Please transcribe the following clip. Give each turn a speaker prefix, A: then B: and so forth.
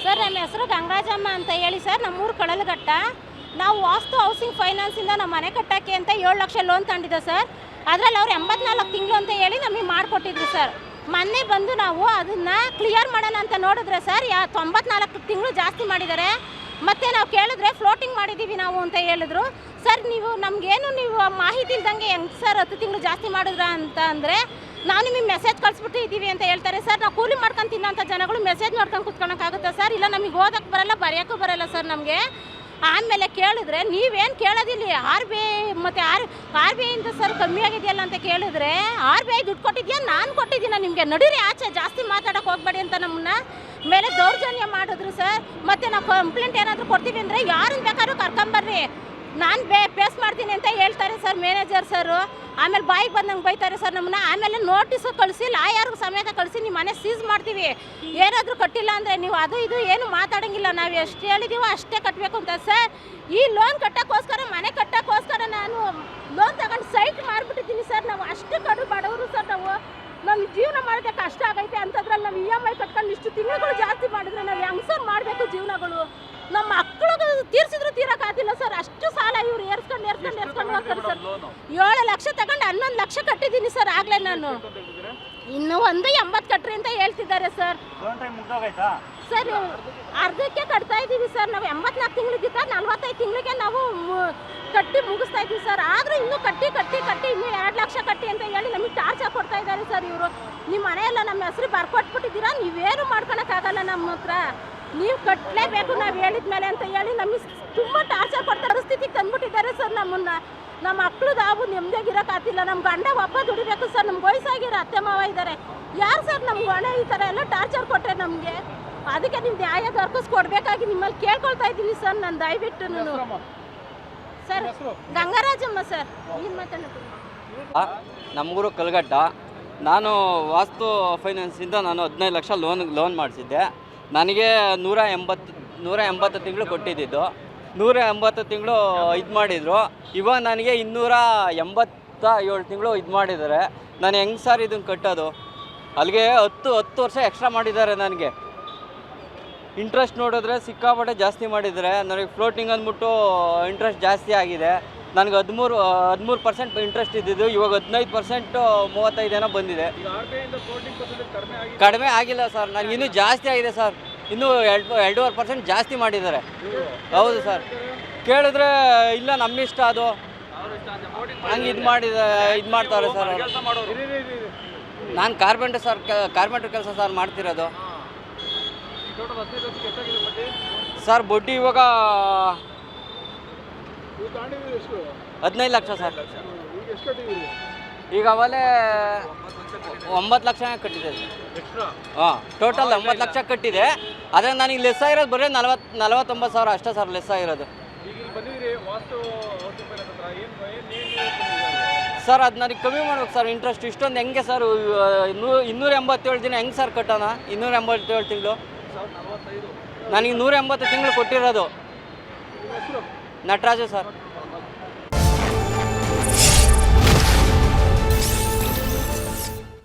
A: Sir ನಮ್ಮ ಹೆಸರು ಗಂಗರಾಜಮ್ಮ ಅಂತ ಹೇಳಿ ಸರ್, ನಮ್ಮೂರು ಕಳಲಘಟ್ಟ. ನಾವು ವಾಸ್ತು ಹೌಸಿಂಗ್ ಫೈನಾನ್ಸಿಂದ ನಮ್ಮ ಮನೆ ಕಟ್ಟೋಕ್ಕೆ ಅಂತ 7 ಲಕ್ಷ ಲೋನ್ ತಗೊಂಡಿದ್ದೆ ಸರ್. ಅದರಲ್ಲಿ ಅವ್ರು 84 ತಿಂಗಳು ಅಂತ ಹೇಳಿ ನಮಗೆ ಮಾಡಿಕೊಟ್ಟಿದ್ರು ಸರ್. ಮೊನ್ನೆ ಬಂದು ನಾವು ಅದನ್ನು ಕ್ಲಿಯರ್ ಮಾಡೋಣ ಅಂತ ನೋಡಿದ್ರೆ ಸರ್ 94 ತಿಂಗಳು ಜಾಸ್ತಿ ಮಾಡಿದ್ದಾರೆ. ಮತ್ತು ನಾವು ಕೇಳಿದ್ರೆ ಫ್ಲೋಟಿಂಗ್ ಮಾಡಿದ್ದೀವಿ ನಾವು ಅಂತ ಹೇಳಿದ್ರು ಸರ್. ನೀವು ನಮಗೇನು ನೀವು ಮಾಹಿತಿ ಇಲ್ದಂಗೆ ಹೆಂಗೆ ಸರ್ 10 ತಿಂಗಳು ಜಾಸ್ತಿ ಮಾಡಿದ್ರ ಅಂತ ಅಂದರೆ ನಾವು ನಿಮಗೆ ಮೆಸೇಜ್ ಕಳಿಸ್ಬಿಟ್ಟು ಇದ್ದೀವಿ ಅಂತ ಹೇಳ್ತಾರೆ ಸರ್. ನಾವು ಕೂಲಿ ಮಾಡ್ಕೊಂಡು ತಿನ್ನೋಂಥ ಜನಗಳು ಮೆಸೇಜ್ ಮಾಡ್ಕೊಂಡು ಕುತ್ಕೊಳಕ್ಕಾಗುತ್ತಾ ಸರ್? ಇಲ್ಲ, ನಮಗೆ ಓದಕ್ಕೆ ಬರಲ್ಲ, ಬರೆಯೋಕ್ಕೂ ಬರಲ್ಲ ಸರ್ ನಮಗೆ. ಆಮೇಲೆ ಕೇಳಿದ್ರೆ ನೀವೇನು ಕೇಳೋದಿಲ್ಲ, RBI ಮತ್ತು RBI ಇಂದ ಸರ್ ಕಮ್ಮಿ ಆಗಿದೆಯಲ್ಲ ಅಂತ ಕೇಳಿದ್ರೆ RBI ದುಡ್ಡು ಕೊಟ್ಟಿದ್ಯಾ, ನಾನು ಕೊಟ್ಟಿದ್ದೀನ ನಿಮಗೆ, ನಡೀರಿ ಆಚೆ, ಜಾಸ್ತಿ ಮಾತಾಡೋಕೆ ಹೋಗಬೇಡಿ ಅಂತ ನಮ್ಮನ್ನ ಮೇಲೆ ದೌರ್ಜನ್ಯ ಮಾಡಿದ್ರು ಸರ್. ಮತ್ತು ನಾವು ಕಂಪ್ಲೇಂಟ್ ಏನಾದರೂ ಕೊಡ್ತೀವಿ ಅಂದರೆ ಯಾರನ್ನು ಬೇಕಾದ್ರೂ ಕರ್ಕೊಂಬರ್ರಿ, ನಾನು ಫೇಸ್ ಮಾಡ್ತೀನಿ ಅಂತ ಹೇಳ್ತಾರೆ ಸರ್ ಮ್ಯಾನೇಜರ್ ಸರು. ಆಮೇಲೆ ಬಾಯಿಗೆ ಬಂದಂಗೆ ಬೈತಾರೆ ಸರ್ ನಮ್ಮನ್ನ. ಆಮೇಲೆ ನೋಟಿಸು ಕಳಿಸಿ ಲಾಯರ್ಗೆ ಸಮೇತ ಕಳಿಸಿ ನಿಮ್ಮ ಮನೆ ಸೀಸ್ ಮಾಡ್ತೀವಿ, ಏನಾದರೂ ಕಟ್ಟಿಲ್ಲ ಅಂದರೆ ನೀವು ಅದು ಇದು ಏನು ಮಾತಾಡೋಂಗಿಲ್ಲ, ನಾವು ಎಷ್ಟು ಹೇಳಿದ್ದೀವೋ ಅಷ್ಟೇ ಕಟ್ಟಬೇಕು ಅಂತ ಸರ್. ಈ ಲೋನ್ ಕಟ್ಟೋಕ್ಕೋಸ್ಕರ, ಮನೆ ಕಟ್ಟೋಕ್ಕೋಸ್ಕರ ನಾನು ಲೋನ್ ತಗೊಂಡು ಸೈಟ್ ಮಾರ್ಬಿಟ್ಟಿದ್ದೀನಿ ಸರ್. ನಾವು ಅಷ್ಟು ಕಡು ಬಡವರು ಸರ್. ನಮ್ಮ ಜೀವನ ಮಾಡೋಕ್ಕೆ ಕಷ್ಟ ಆಗೈತೆ ಅಂಥದ್ರಲ್ಲಿ ನಾವು EMI ಕಟ್ಕೊಂಡು ಇಷ್ಟು ತಿಂಗಳು ಜಾಸ್ತಿ ಮಾಡಿದ್ರೆ ನಾವು ಹೆಂಗೆ ಸರ್ ಮಾಡಬೇಕು ಜೀವನಗಳು? ನಮ್ಮ ಮಕ್ಕಳು ತೀರ್ಸಿದ್ರು ತೀರೋಕ್ಕಾಗಿಲ್ಲ ಸರ್. ಅಷ್ಟು ಸಾಲ ಇವ್ರು ಏರ್ಸ್ಕೊಂಡು ಹೋಗ್ತಾರೆ ಸರ್. 7 ಲಕ್ಷ ತಗೊಂಡು 11 ಲಕ್ಷ ಕಟ್ಟಿದ್ದೀನಿ ಸರ್ ಆಗಲೇ ನಾನು. ಇನ್ನೂ 80 ಕಟ್ರಿ ಅಂತ ಹೇಳ್ತಿದ್ದಾರೆ ಸರ್. ಸರ್ ಅರ್ಧಕ್ಕೆ ಕಟ್ತಾ ಇದ್ದೀವಿ ಸರ್. ನಾವು 84 ತಿಂಗಳಿಗಿಂತ 45 ತಿಂಗಳಿಗೆ ನಾವು ಕಟ್ಟಿ ಮುಗಿಸ್ತಾ ಇದ್ದೀವಿ ಸರ್. ಆದರೂ ಇನ್ನೂ ಕಟ್ಟಿ ಇನ್ನೂ 2 ಲಕ್ಷ ಕಟ್ಟಿ ಅಂತ ಹೇಳಿ ನಮಗೆ ಟಾರ್ಚರ್ ಕೊಡ್ತಾ ಇದ್ದಾರೆ ಸರ್ ಇವರು. ನಿಮ್ಮ ಮನೆಯೆಲ್ಲ ನಮ್ಮ ಹೆಸರು ಬರ್ಕೊಟ್ಬಿಟ್ಟಿದ್ದೀರಾ, ನೀವೇನು ಮಾಡ್ಕೊಳಕ್ಕಾಗಲ್ಲ ನಮ್ಮ ಹತ್ರ, ನೀವು ಕಟ್ಟಲೇಬೇಕು ನಾವು ಹೇಳಿದ ಮೇಲೆ ಅಂತ ಹೇಳಿ ನಮಗೆ ತುಂಬ ಟಾರ್ಚರ್ ಕೊಡ್ತಾ ಪರಿಸ್ಥಿತಿಗೆ ತಂದ್ಬಿಟ್ಟಿದ್ದಾರೆ ಸರ್ ನಮ್ಮನ್ನು. ನಮ್ಮ ಮಕ್ಕಳು ನಾವು ನೆಮ್ಮದಿಯಾಗಿರೋಕ್ಕಾಗ್ತಿಲ್ಲ. ನಮ್ಮ ಗಂಡ ಒಬ್ಬ ದುಡಿಬೇಕು ಸರ್. ನಮ್ಗೆ ವಯಸ್ಸಾಗಿರೋ ಅತ್ತೆ ಮಾವ ಇದ್ದಾರೆ. ಯಾರು ಸರ್ ನಮ್ಗೆ ಹೊಣೆ ಈ ಥರ ಎಲ್ಲ ಟಾರ್ಚರ್ ಕೊಟ್ಟರೆ ನಮಗೆ? ಅದಕ್ಕೆ ನೀವು ನ್ಯಾಯ ದೊರಕಿಸ್ಕೊಡ್ಬೇಕಾಗಿ ನಿಮ್ಮಲ್ಲಿ ಕೇಳ್ಕೊಳ್ತಾ ಇದ್ದೀನಿ ಸರ್ ನಾನು ದಯವಿಟ್ಟು. ಸರ್ ಗಂಗರಾಜಮ್ಮ ಸರ್, ಏನು ಮಾತಾಡೋದು?
B: ನಮ್ಮೂರು ಕಲ್ಗಟ್ಟ. ನಾನು ವಾಸ್ತು ಫೈನಾನ್ಸಿಂದ ನಾನು 15 ಲಕ್ಷ ಲೋನ್ ಮಾಡಿಸಿದ್ದೆ. ನನಗೆ 180 ತಿಂಗಳು ಕೊಟ್ಟಿದ್ದು. 180 ತಿಂಗಳು ಇದು ಮಾಡಿದರು. ಇವಾಗ ನನಗೆ 287 ತಿಂಗಳು ಇದು ಮಾಡಿದ್ದಾರೆ. ನಾನು ಹೆಂಗೆ ಸರ್ ಇದನ್ನು ಕಟ್ಟೋದು? ಅಲ್ಲಿಗೆ 10 ವರ್ಷ ಎಕ್ಸ್ಟ್ರಾ ಮಾಡಿದ್ದಾರೆ ನನಗೆ. ಇಂಟ್ರೆಸ್ಟ್ ನೋಡಿದ್ರೆ ಸಿಕ್ಕಾಪಟ್ಟೆ ಜಾಸ್ತಿ ಮಾಡಿದ್ದಾರೆ. ನನಗೆ ಫ್ಲೋಟಿಂಗ್ ಅಂದ್ಬಿಟ್ಟು ಇಂಟ್ರೆಸ್ಟ್ ಜಾಸ್ತಿ ಆಗಿದೆ. ನನಗೆ 13% ಇಂಟ್ರೆಸ್ಟ್ ಇದ್ದಿದ್ದು, ಇವಾಗ 15% 35 ಏನೋ ಬಂದಿದೆ. ಕಡಿಮೆ ಆಗಿಲ್ಲ ಸರ್, ನನಗೆ ಇನ್ನೂ ಜಾಸ್ತಿ ಆಗಿದೆ ಸರ್. ಇನ್ನೂ 2.5% ಜಾಸ್ತಿ ಮಾಡಿದ್ದಾರೆ. ಹೌದು ಸರ್. ಕೇಳಿದ್ರೆ ಇಲ್ಲ ನಮ್ಮಿಷ್ಟ ಅದು, ಹಂಗೆ ಇದು ಮಾಡ್ತಾರೆ ಸರ್. ನಾನು ಕಾರ್ಪೆಂಟರ್ ಕೆಲಸ ಸರ್ ಮಾಡ್ತಿರೋದು ಸರ್. ಬಡ್ಡಿ ಇವಾಗ 15 ಲಕ್ಷ ಸರ್. ಈಗ ಅವಲೇ 9 ಲಕ್ಷ ಕಟ್ಟಿದೆ ಸರ್. ಹಾಂ, ಟೋಟಲ್ 9 ಲಕ್ಷ ಕಟ್ಟಿದೆ. ಆದರೆ ನನಗೆ ಲೆಸ್ ಆಗಿರೋದು ಬರೀ 49 ಸಾವಿರ ಅಷ್ಟೇ ಸರ್ ಲೆಸ್ ಆಗಿರೋದು ಸರ್. ಅದು ನನಗೆ ಕಮ್ಮಿ ಮಾಡ್ಬೇಕು ಸರ್ ಇಂಟ್ರೆಸ್ಟ್. ಇಷ್ಟೊಂದು ಹೆಂಗೆ ಸರ್? 287 ದಿನ ಹೆಂಗೆ ಸರ್ ಕಟ್ಟೋಣ? 287 ತಿಂಗಳು ನನಗೆ 180 ತಿಂಗಳು ಕೊಟ್ಟಿರೋದು. ನಟರಾಜು ಸರ್.